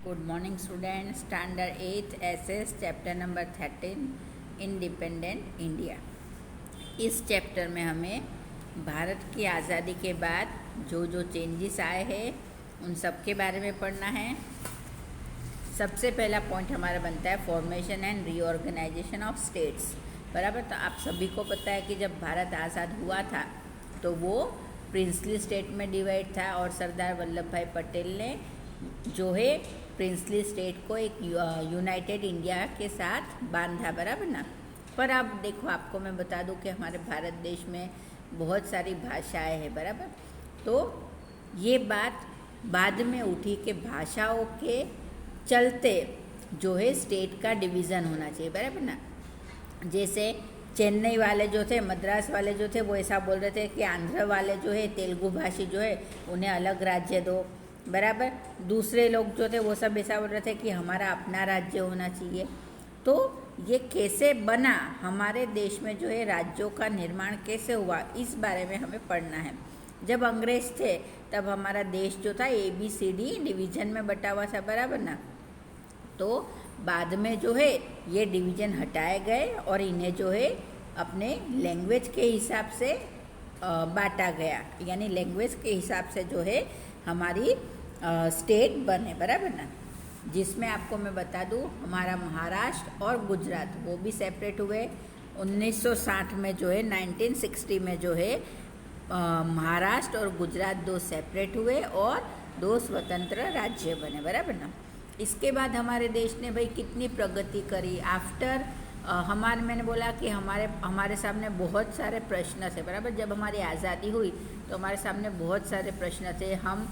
Good morning students. Standard 8 SS chapter number 13 independent India. इस chapter में हमें भारत की आज़ादी के बाद जो जो चेंजेस आए हैं उन सब के बारे में पढ़ना है। सबसे पहला पॉइंट हमारा बनता है formation and reorganisation of states. बराबर। तो आप सभी को पता है कि जब भारत आज़ाद हुआ था तो वो प्रिंसली स्टेट में डिवाइड था और सरदार वल्लभ भाई पटेल ने जो है प्रिंसली स्टेट को एक यूनाइटेड इंडिया के साथ बांधा। बराबर ना। पर अब देखो, आपको मैं बता दूं कि हमारे भारत देश में बहुत सारी भाषाएं हैं। बराबर। तो ये बात बाद में उठी कि भाषाओं के चलते जो है स्टेट का डिवीज़न होना चाहिए। बराबर ना। जैसे चेन्नई वाले जो थे, मद्रास वाले जो थे, वो ऐसा बोल रहे थे कि आंध्र वाले जो है तेलुगु भाषी जो है उन्हें अलग राज्य दो। बराबर। दूसरे लोग जो थे वो सब ऐसा बोल रहे थे कि हमारा अपना राज्य होना चाहिए। तो ये कैसे बना, हमारे देश में जो है राज्यों का निर्माण कैसे हुआ, इस बारे में हमें पढ़ना है। जब अंग्रेज थे तब हमारा देश जो था ABCD डिवीज़न में बटा हुआ था। बराबर ना। तो बाद में जो है ये डिवीज़न हटाए गए और इन्हें जो है अपने लैंग्वेज के हिसाब से बांटा गया, यानी लैंग्वेज के हिसाब से जो है हमारी स्टेट बने। बराबर ना। जिसमें आपको मैं बता दूं, हमारा महाराष्ट्र और गुजरात वो भी सेपरेट हुए 1960 में जो है 1960 में जो है महाराष्ट्र और गुजरात दो सेपरेट हुए और दो स्वतंत्र राज्य बने। बराबर ना। इसके बाद हमारे देश ने भाई कितनी प्रगति करी। आफ्टर मैंने बोला कि हमारे सामने बहुत सारे प्रश्न थे। बराबर। जब हमारी आज़ादी हुई तो हमारे सामने बहुत सारे प्रश्न थे। हम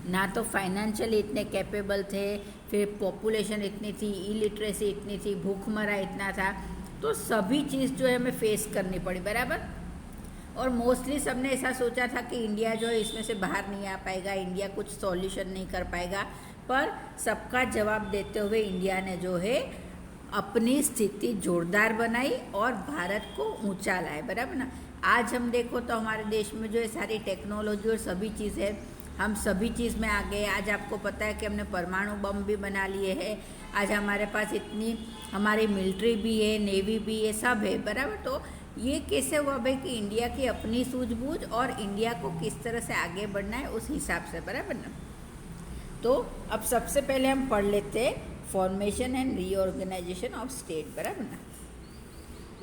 ना तो फाइनेंशियली इतने कैपेबल थे, फिर पॉपुलेशन इतनी थी, इलिटरेसी इतनी थी, भूखमरा इतना था। तो सभी चीज़ जो है हमें फेस करनी पड़ी। बराबर। और मोस्टली सबने ऐसा सोचा था कि इंडिया जो है इसमें से बाहर नहीं आ पाएगा, इंडिया कुछ सॉल्यूशन नहीं कर पाएगा। पर सबका जवाब देते हुए इंडिया ने जो है अपनी स्थिति जोरदार बनाई और भारत को ऊंचा लाए। बराबर ना। आज हम देखो तो हमारे देश में जो है सारी टेक्नोलॉजी और सभी चीज़ है, हम सभी चीज़ में आ गए। आज आपको पता है कि हमने परमाणु बम भी बना लिए हैं। आज हमारे पास इतनी हमारी मिलिट्री भी है, नेवी भी है, सब है। बराबर। तो ये कैसे हुआ भाई कि इंडिया की अपनी सूझबूझ और इंडिया को किस तरह से आगे बढ़ना है उस हिसाब से। बराबर ना। तो अब सबसे पहले हम पढ़ लेते हैं formation and reorganisation of state. बराबर ना।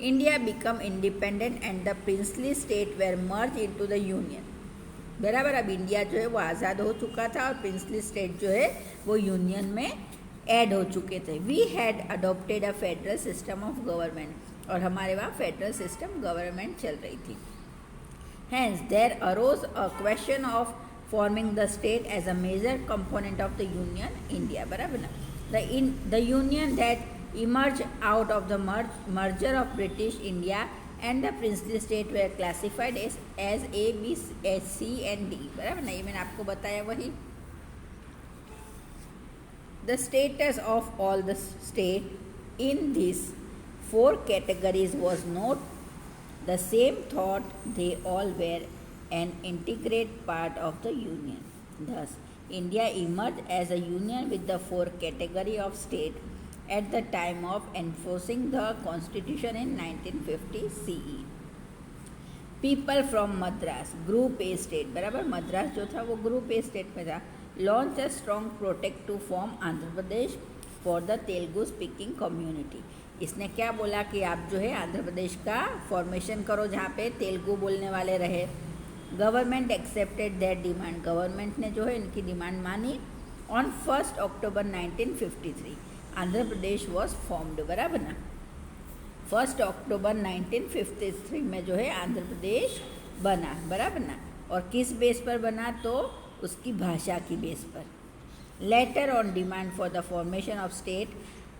India become independent and the princely state were merge into the union. बराबर। अब इंडिया जो है वो आज़ाद हो चुका था और प्रिंसली स्टेट जो है वो यूनियन में ऐड हो चुके थे। We had adopted a federal system of government, और हमारे वहाँ फेडरल सिस्टम गवर्नमेंट चल रही थी। Hence there arose a question of forming the state as a major component of the union India. बराबर ना। The union that emerged out of the merger of British India and the princely state were classified as A, B, C and D. बराबर ना। ये मैंने आपको बताया वही। The status of all the state in these four categories was not the same. Thought they all were an integrate part of the union. Thus, India emerged as a union with the four category of state at the time of enforcing the constitution in 1950 CE. People from Madras, Group A state, बराबर। मद्रास जो था वो Group A state में था, launched a strong protest to form Andhra Pradesh for the Telugu speaking community. इसने क्या बोला कि आप जो है आंध्र प्रदेश का फॉर्मेशन करो जहाँ पे तेलुगु बोलने वाले रहे। Government accepted that demand. Government ने जो है इनकी डिमांड मानी। On 1 October 1953 Andhra Pradesh was formed. बराबर ना। 1 अक्टूबर 1953 में जो है आंध्र प्रदेश बना। बराबर ना। और किस बेस पर बना, तो उसकी भाषा की बेस पर। Later on demand for the formation of state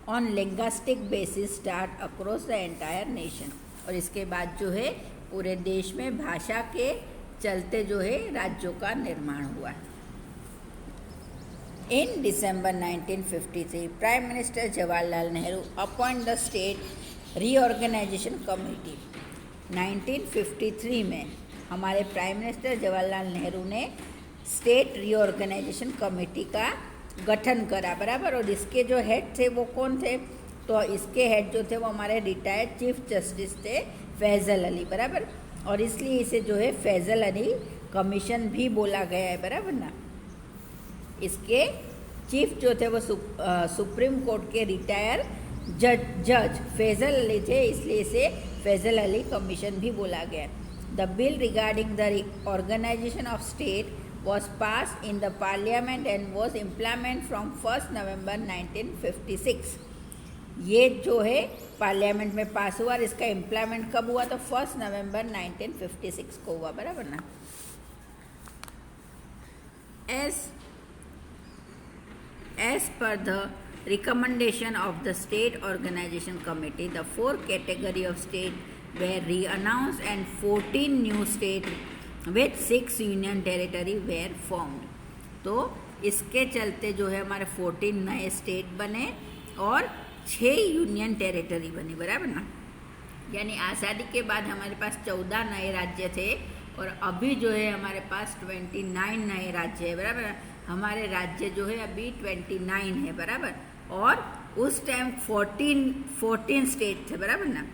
on linguistic basis start across the entire nation. और इसके बाद जो है पूरे देश में भाषा के चलते जो है राज्यों का निर्माण हुआ। In December 1953 prime minister Jawaharlal Nehru appoint the state reorganisation committee. 1953 में हमारे प्राइम मिनिस्टर जवाहरलाल नेहरू ने स्टेट रीऑर्गेनाइजेशन कमेटी का गठन करा, बराबर। और इसके जो हेड थे वो कौन थे, तो इसके हेड जो थे वो हमारे रिटायर्ड चीफ जस्टिस थे फैज़ल अली, बराबर। और इसलिए इसे जो है फैज़ल अली कमीशन भी बोला गया है, बराबर ना। इसके चीफ जो थे वो सुप्रीम कोर्ट के रिटायर जज फैज़ल अली थे, इसलिए इसे फैज़ल अली कमीशन भी बोला गया। The bill regarding the organisation of state was passed in the parliament and was implemented from 1 नवंबर 1956। ये जो है पार्लियामेंट में पास हुआ और इसका इम्प्लीमेंट कब हुआ, तो 1 नवंबर 1956 को हुआ, बराबर ना। As per the recommendation of the state organization committee, the 4 category of state were re-announced and 14 new state with 6 union territory were formed. तो इसके चलते जो है हमारे 14 नए स्टेट बने और 6 यूनियन टेरिटरी बनी, बराबर ना। यानी आज़ादी के बाद हमारे पास 14 नए राज्य थे और अभी जो है हमारे पास 29 नए राज्य है, बराबर। हमारे राज्य जो है अभी 29 है, बराबर। और उस टाइम 14 स्टेट थे, बराबर ना।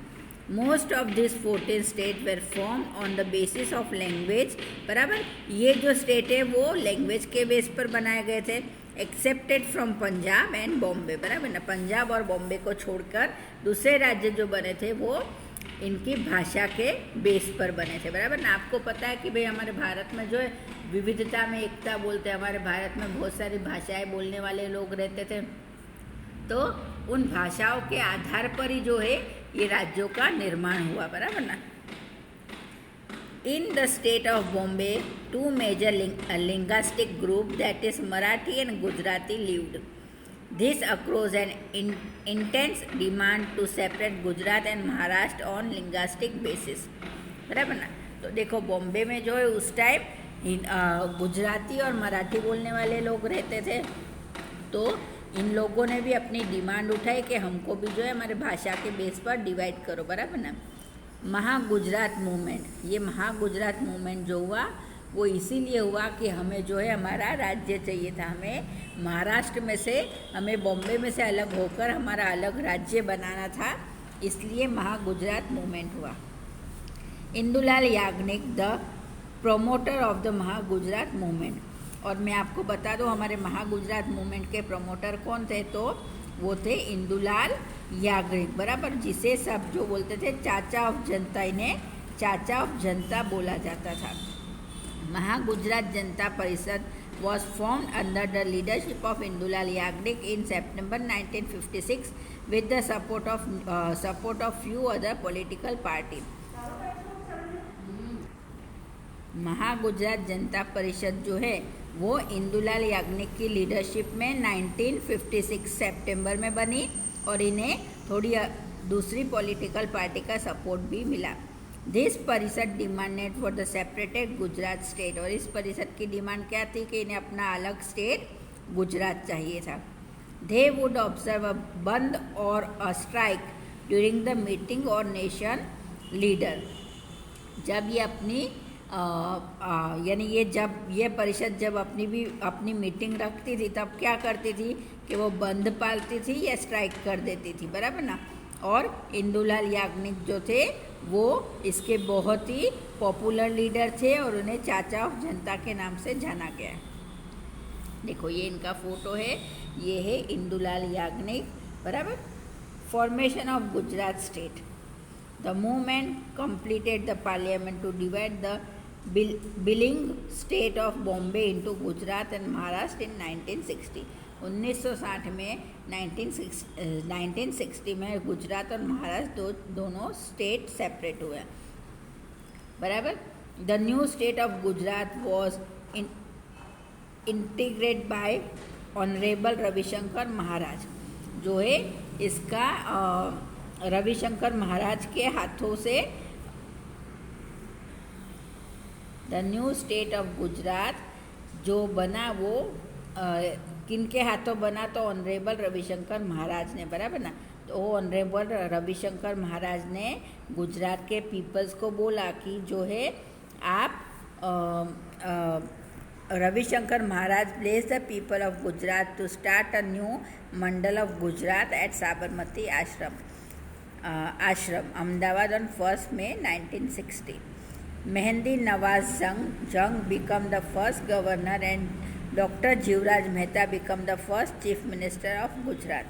Most of this 14 state were form on the basis of language, बराबर। ये जो स्टेट है वो लैंग्वेज के बेस पर बनाए गए थे, accepted from Punjab and Bombay, बराबर ना। पंजाब और बॉम्बे को छोड़कर दूसरे राज्य जो बने थे वो इनकी भाषा के बेस पर बने थे, बराबर ना। आपको पता है कि भाई हमारे भारत में जो है विविधता में एकता बोलते हैं, हमारे भारत में बहुत सारी भाषाएं बोलने वाले लोग रहते थे, तो उन भाषाओं के आधार पर ही जो है ये राज्यों का निर्माण हुआ, बराबर ना। In the state of Bombay 2 major linguistic group that is Marathi and Gujarati lived. This across an intense demand to separate Gujarat and Maharashtra on linguistic basis, बराबर ना। तो देखो बॉम्बे में जो है उस टाइम गुजराती और मराठी बोलने वाले लोग रहते थे, तो इन लोगों ने भी अपनी डिमांड उठाई कि हमको भी जो है हमारे भाषा के बेस पर डिवाइड करो, बराबर ना। महागुजरात मूवमेंट, ये महागुजरात मूवमेंट जो हुआ वो इसीलिए हुआ कि हमें जो है हमारा राज्य चाहिए था, हमें महाराष्ट्र में से, हमें बॉम्बे में से अलग होकर हमारा अलग राज्य बनाना था, इसलिए महागुजरात मूवमेंट हुआ। Indulal Yagnik the promoter of the Mahagujarat movement. और मैं आपको बता दूं हमारे महागुजरात मूवमेंट के प्रमोटर कौन थे, तो वो थे इंदुलाल याग्निक, बराबर। जिसे सब जो बोलते थे चाचा ऑफ जनता, इन्हें चाचा ऑफ जनता बोला जाता था। महागुजरात जनता परिषद was formed under the leadership of Indulal Yagnik in September 1956 with the support of few other political parties. Mahagujarat जनता परिषद जो है वो इंदुलाल याग्निक की लीडरशिप में 1956 सितंबर में बनी और इन्हें थोड़ी दूसरी पॉलिटिकल पार्टी का सपोर्ट भी मिला। दिस परिषद demanded for the separated Gujarat state. और इस परिषद की डिमांड क्या थी कि इन्हें अपना अलग स्टेट गुजरात चाहिए था। दे वुड ऑब्जर्व अ बंद और a strike during the meeting और नेशन लीडर। जब ये अपनी यानी ये परिषद जब अपनी मीटिंग रखती थी तब क्या करती थी कि वो बंद पालती थी या स्ट्राइक कर देती थी, बराबर ना। और इंदुलाल याग्निक जो थे वो इसके बहुत ही पॉपुलर लीडर थे और उन्हें चाचा ऑफ जनता के नाम से जाना गया। देखो ये इनका फोटो है, ये है इंदुलाल याग्निक, बराबर। Formation of Gujarat state. The movement completed the parliament to divide the bilingual state of Bombay into Gujarat and Maharashtra in 1960। 1960 में 1960 में गुजरात और महाराष्ट्र दोनों स्टेट सेपरेट हुए, बराबर। The new state of Gujarat was integrate by honourable Ravishankar Maharaj. जो है इसका रविशंकर महाराज के हाथों से the new state of Gujarat जो बना वो किनके हाथों बना, तो ऑनरेबल रविशंकर महाराज ने, बराबर ना। तो ऑनरेबल रविशंकर महाराज ने गुजरात के पीपल्स को बोला कि जो है आप Ravi Shankar Maharaj blessed the people of Gujarat to start a new mandal of Gujarat at Sabarmati Ashram, Ahmedabad on 1st May 1960. Mehendi Nawaz Jung became the first governor and Dr. Jivraj Mehta became the first chief minister of Gujarat.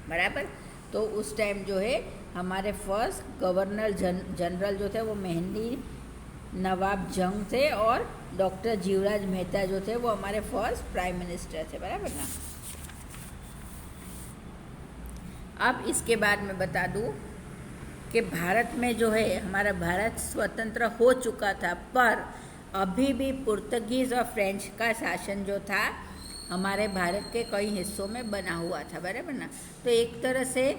बराबर। तो उस time जो है हमारे first governor general जो थे वो मेहंदी नवाब जंग थे और डॉक्टर जीवराज मेहता जो थे वो हमारे फर्स्ट प्राइम मिनिस्टर थे, बराबर ना। अब इसके बाद मैं बता दूं कि भारत में जो है हमारा भारत स्वतंत्र हो चुका था, पर अभी भी पुर्तगीज़ और फ्रेंच का शासन जो था हमारे भारत के कई हिस्सों में बना हुआ था, बराबर ना। तो एक तरह से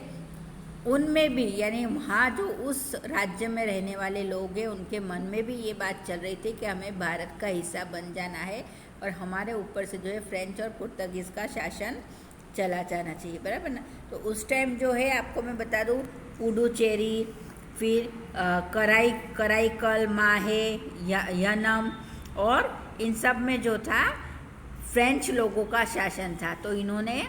उनमें भी यानी वहाँ जो उस राज्य में रहने वाले लोग हैं उनके मन में भी ये बात चल रही थी कि हमें भारत का हिस्सा बन जाना है और हमारे ऊपर से जो है फ्रेंच और पुर्तगीज़ का शासन चला जाना चाहिए, बराबर ना। तो उस टाइम जो है आपको मैं बता दूँ पुडुचेरी, फिर कराईकल, माहे, यनम और इन सब में जो था फ्रेंच लोगों का शासन था। तो इन्होंने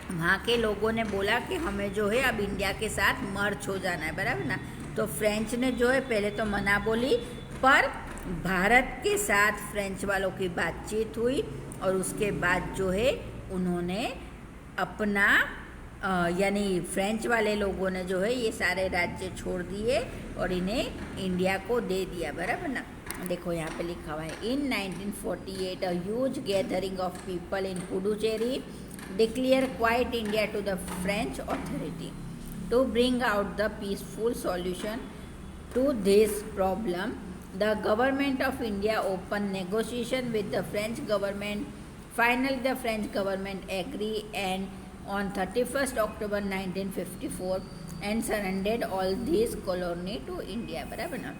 वहाँ के लोगों ने बोला कि हमें जो है अब इंडिया के साथ मर्ज हो जाना है, बराबर ना। तो फ्रेंच ने जो है पहले तो मना बोली, पर भारत के साथ फ्रेंच वालों की बातचीत हुई और उसके बाद जो है उन्होंने अपना यानी फ्रेंच वाले लोगों ने जो है ये सारे राज्य छोड़ दिए और इन्हें इंडिया को दे दिया, बराबर ना। देखो यहाँ पे लिखा हुआ है इन 1948 a huge gathering of people in Puducherry declare quite India to the French authority to bring out the peaceful solution to this problem. The government of India opened negotiation with the French government. Finally, the French government agreed and on 31st October 1954 and surrendered all these colony to India, बराबर ना।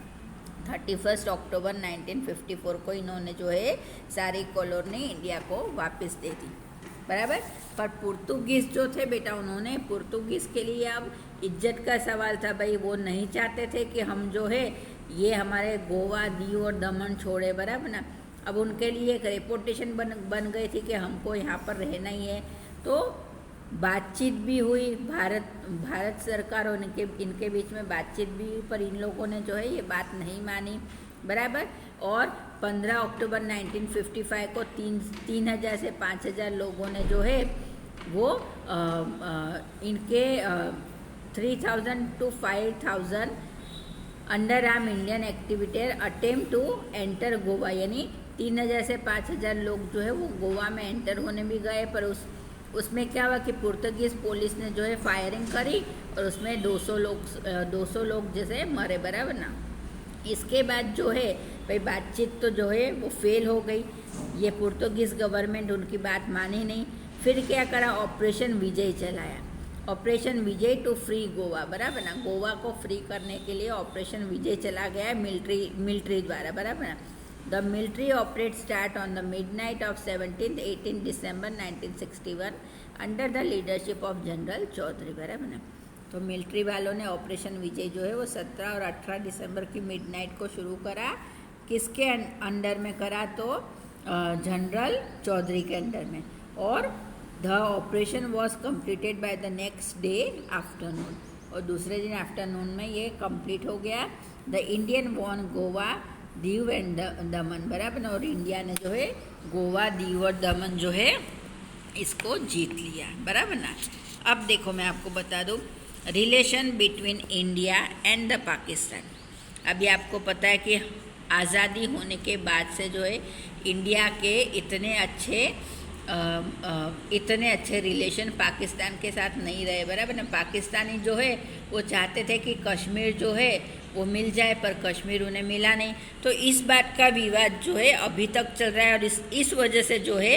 31 अक्टूबर 1954 को इन्होंने जो है सारी colony India को वापस दे दी, बराबर। पर पुर्तगीज़ जो थे बेटा उन्होंने पुर्तगीज़ के लिए अब इज्जत का सवाल था भाई, वो नहीं चाहते थे कि हम जो है ये हमारे गोवा, दीव और दमन छोड़े, बराबर ना। अब उनके लिए एक रेपुटेशन बन गई थी कि हमको यहाँ पर रहना ही है। तो बातचीत भी हुई, भारत सरकार और इनके बीच में बातचीत भी हुई, पर इन लोगों ने जो है ये बात नहीं मानी, बराबर। और 15 अक्टूबर 1955 को 3,000 से 5,000 लोगों ने जो है वो इनके 3,000 to 5,000 अंडर आर्म इंडियन एक्टिविटर अटेम्प्ट टू एंटर गोवा, यानी 3,000 से 5,000 लोग जो है वो गोवा में एंटर होने भी गए, पर उसमें क्या हुआ कि पुर्तगीज़ पुलिस ने जो है फायरिंग करी और उसमें 200 लोग जैसे मरे, बराबर ना। इसके बाद जो है भाई बातचीत तो जो है वो फेल हो गई, ये पुर्तगीज़ गवर्नमेंट उनकी बात मानी नहीं। फिर क्या करा, ऑपरेशन विजय चलाया, operation Vijay to free Goa, बराबर ना। गोवा को फ्री करने के लिए ऑपरेशन विजय चला गया है मिलिट्री द्वारा, बराबर ना। The military operate start on the midnight of 17-18 December 1961 under the leadership of general Chaudhary, बराबर ना। तो मिलिट्री वालों ने ऑपरेशन विजय जो है वो 17 और 18 दिसंबर की मिडनाइट को शुरू करा। किसके अंडर में करा, तो जनरल चौधरी के अंडर में, और the operation was completed by the next day afternoon, और दूसरे दिन आफ्टरनून में ये कंप्लीट हो गया। The Indian won Goa, Diu and Daman, बराबर। और इंडिया ने जो है गोवा, दीव और दमन जो है इसको जीत लिया, बराबर ना। अब देखो मैं आपको बता दूँ relation between India and the Pakistan. अभी आपको पता है कि आज़ादी होने के बाद से जो है इंडिया के इतने अच्छे रिलेशन पाकिस्तान के साथ नहीं रहे, बराबर ना। पाकिस्तानी जो है वो चाहते थे कि कश्मीर जो है वो मिल जाए, पर कश्मीर उन्हें मिला नहीं। तो इस बात का विवाद जो है अभी तक चल रहा है और इस वजह से जो है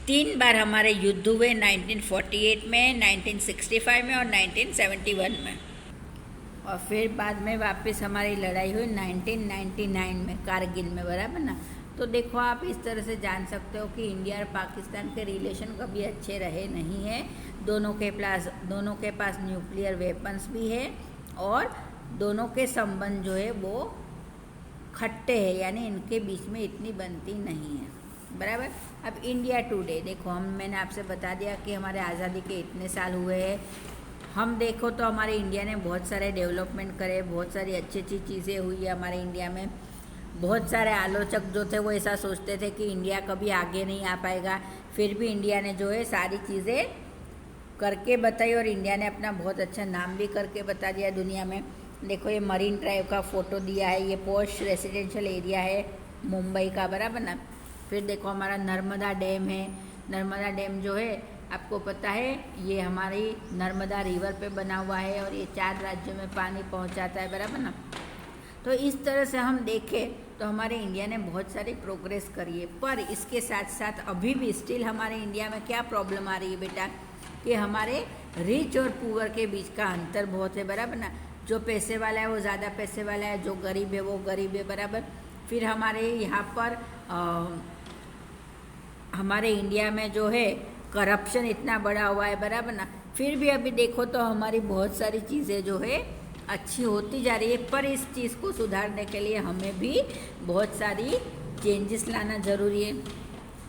3 बार हमारे युद्ध हुए, 1948 में, 1965 में और 1971 में, और फिर बाद में वापस हमारी लड़ाई हुई 1999 में कारगिल में, बराबर ना। तो देखो आप इस तरह से जान सकते हो कि इंडिया और पाकिस्तान के रिलेशन कभी अच्छे रहे नहीं हैं। दोनों के पास न्यूक्लियर वेपन्स भी है और दोनों के संबंध जो है वो खट्टे हैं, यानी इनके बीच में इतनी बनती नहीं है। बराबर। अब इंडिया टुडे देखो, मैंने आपसे बता दिया कि हमारे आज़ादी के इतने साल हुए हैं। हम देखो तो हमारे इंडिया ने बहुत सारे डेवलपमेंट करे, बहुत सारी अच्छी अच्छी चीज़ें हुई है हमारे इंडिया में। बहुत सारे आलोचक जो थे वो ऐसा सोचते थे कि इंडिया कभी आगे नहीं आ पाएगा, फिर भी इंडिया ने जो है सारी चीज़ें करके बताई और इंडिया ने अपना बहुत अच्छा नाम भी करके बता दिया दुनिया में। देखो ये मरीन ड्राइव का फ़ोटो दिया है, ये पॉश रेसिडेंशियल एरिया है मुंबई का, बराबर ना। फिर देखो हमारा नर्मदा डैम है। नर्मदा डैम जो है आपको पता है ये हमारी नर्मदा रिवर पे बना हुआ है और ये 4 राज्यों में पानी पहुंचाता है, बराबर ना। तो इस तरह से हम देखें तो हमारे इंडिया ने बहुत सारी प्रोग्रेस करी है, पर इसके साथ साथ अभी भी स्टिल हमारे इंडिया में क्या प्रॉब्लम आ रही है बेटा, कि हमारे रिच और पुअर के बीच का अंतर बहुत है, बराबर ना। जो पैसे वाला है वो ज़्यादा पैसे वाला है, जो गरीब है वो गरीब है, बराबर। फिर हमारे यहाँ पर हमारे इंडिया में जो है करप्शन इतना बड़ा हुआ है, बराबर ना। फिर भी अभी देखो तो हमारी बहुत सारी चीज़ें जो है अच्छी होती जा रही है, पर इस चीज़ को सुधारने के लिए हमें भी बहुत सारी चेंजेस लाना ज़रूरी है।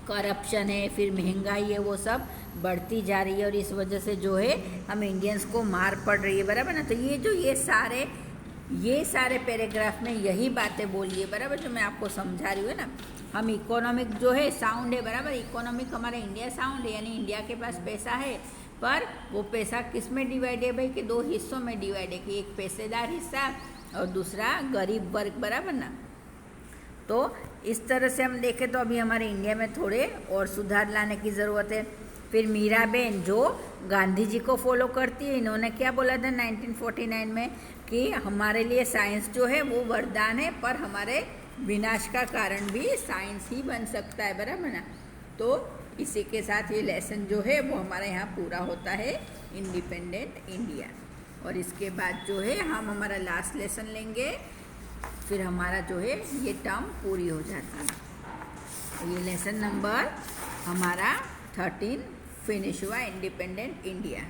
करप्शन है, फिर महंगाई है, वो सब बढ़ती जा रही है और इस वजह से जो है हम इंडियंस को मार पड़ रही है, बराबर ना। तो ये सारे पैराग्राफ में यही बातें बोली है, बराबर, जो मैं आपको समझा रही हूँ ना। हम इकोनॉमिक जो है साउंड है, बराबर। इकोनॉमिक हमारा इंडिया साउंड है, यानी इंडिया के पास पैसा है, पर वो पैसा किस में डिवाइड है भाई, कि 2 हिस्सों में डिवाइड है, कि एक पैसेदार हिस्सा और दूसरा गरीब वर्ग, बराबर ना। तो इस तरह से हम देखें तो अभी हमारे इंडिया में थोड़े और सुधार लाने की ज़रूरत है। फिर मीराबेन जो गांधी जी को फॉलो करती है, इन्होंने क्या बोला था 1949 में, कि हमारे लिए साइंस जो है वो वरदान है, पर हमारे विनाश का कारण भी साइंस ही बन सकता है, बराबर ना। तो इसी के साथ ये लेसन जो है वो हमारे यहाँ पूरा होता है, इंडिपेंडेंट इंडिया। और इसके बाद जो है हम हमारा लास्ट लेसन लेंगे, फिर हमारा जो है ये टर्म पूरी हो जाती है। ये लेसन नंबर हमारा 13 फिनिश हुआ, इंडिपेंडेंट इंडिया।